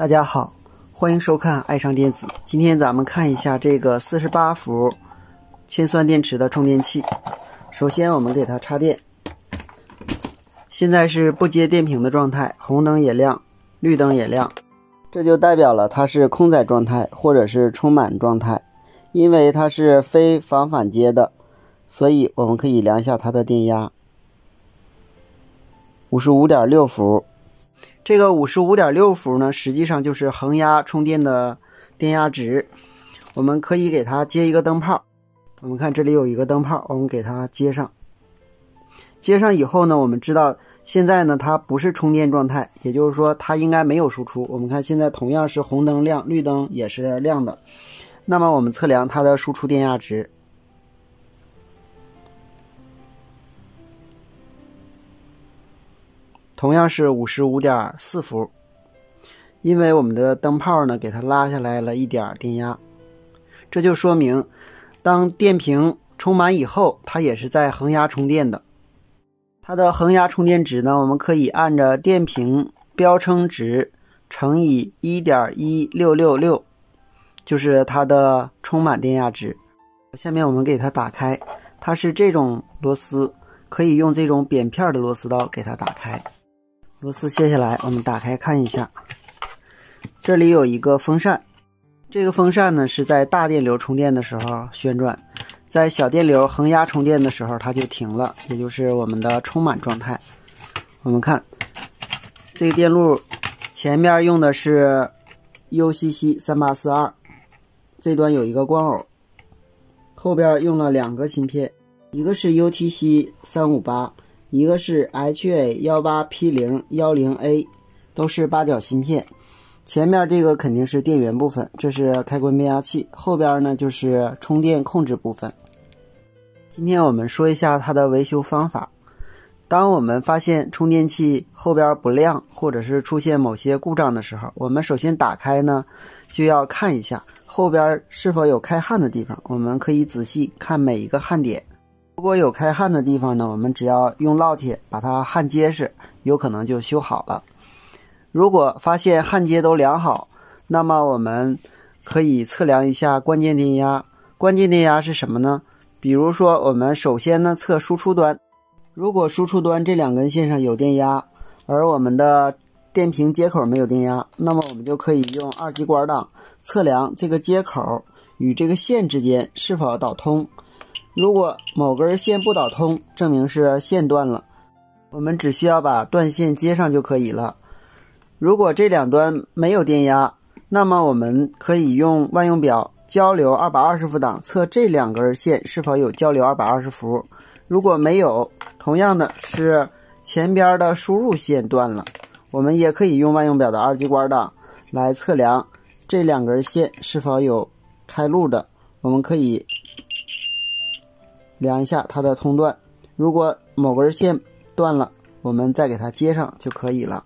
大家好，欢迎收看爱上电子。今天咱们看一下这个48伏铅酸电池的充电器。首先我们给它插电，现在是不接电瓶的状态，红灯也亮，绿灯也亮，这就代表了它是空载状态或者是充满状态。因为它是非防反接的，所以我们可以量一下它的电压， 55.6 伏。这个 55.6 伏呢，实际上就是恒压充电的电压值。我们可以给它接一个灯泡，我们看这里有一个灯泡，我们给它接上。接上以后呢，我们知道现在呢它不是充电状态，也就是说它应该没有输出。我们看现在同样是红灯亮，绿灯也是亮的。那么我们测量它的输出电压值，同样是 55.4 伏。因为我们的灯泡呢给它拉下来了一点电压，这就说明当电瓶充满以后，它也是在恒压充电的。它的恒压充电值呢，我们可以按着电瓶标称值乘以 1.1666， 就是它的充满电压值。下面我们给它打开，它是这种螺丝，可以用这种扁片的螺丝刀给它打开。螺丝卸下来，我们打开看一下，这里有一个风扇，这个风扇呢是在大电流充电的时候旋转，在小电流恒压充电的时候它就停了，也就是我们的充满状态。我们看这个电路前面用的是 UCC3842， 这端有一个光偶，后边用了两个芯片，一个是 UTC358，一个是 HA18P010A， 都是八角芯片。前面这个肯定是电源部分，这是开关变压器，后边呢就是充电控制部分。今天我们说一下它的维修方法。当我们发现充电器后边不亮，或者是出现某些故障的时候，我们首先打开呢就要看一下后边是否有开焊的地方，我们可以仔细看每一个焊点。如果有开焊的地方呢，我们只要用烙铁把它焊结实，有可能就修好了。如果发现焊接都良好，那么我们可以测量一下关键电压。关键电压是什么呢？比如说我们首先呢测输出端，如果输出端这两根线上有电压，而我们的电瓶接口没有电压，那么我们就可以用二极管档测量这个接口与这个线之间是否导通。如果某根线不导通，证明是线断了，我们只需要把断线接上就可以了。如果这两端没有电压，那么我们可以用万用表交流220伏档测这两根线是否有交流220伏。如果没有，同样的是前边的输入线断了，我们也可以用万用表的二极管档来测量这两根线是否有开路的。我们可以量一下它的通断，如果某根线断了，我们再给它接上就可以了。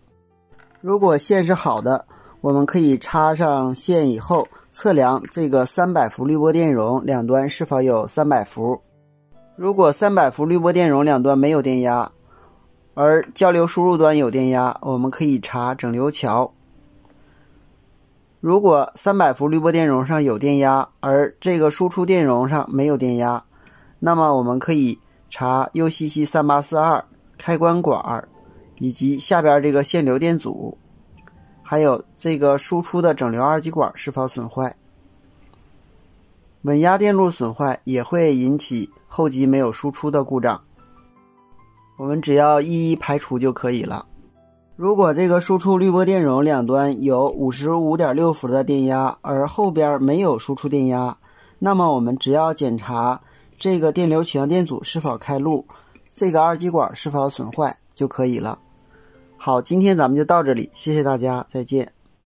如果线是好的，我们可以插上线以后测量这个300伏滤波电容两端是否有300伏。如果300伏滤波电容两端没有电压，而交流输入端有电压，我们可以查整流桥。如果300伏滤波电容上有电压，而这个输出电容上没有电压，那么我们可以查 UCC3842 开关管以及下边这个线流电阻，还有这个输出的整流二极管是否损坏。稳压电路损坏也会引起后级没有输出的故障，我们只要一一排除就可以了。如果这个输出滤波电容两端有 55.6 伏的电压，而后边没有输出电压，那么我们只要检查这个电流取向电阻是否开路，这个二极管是否损坏就可以了。好，今天咱们就到这里，谢谢大家，再见。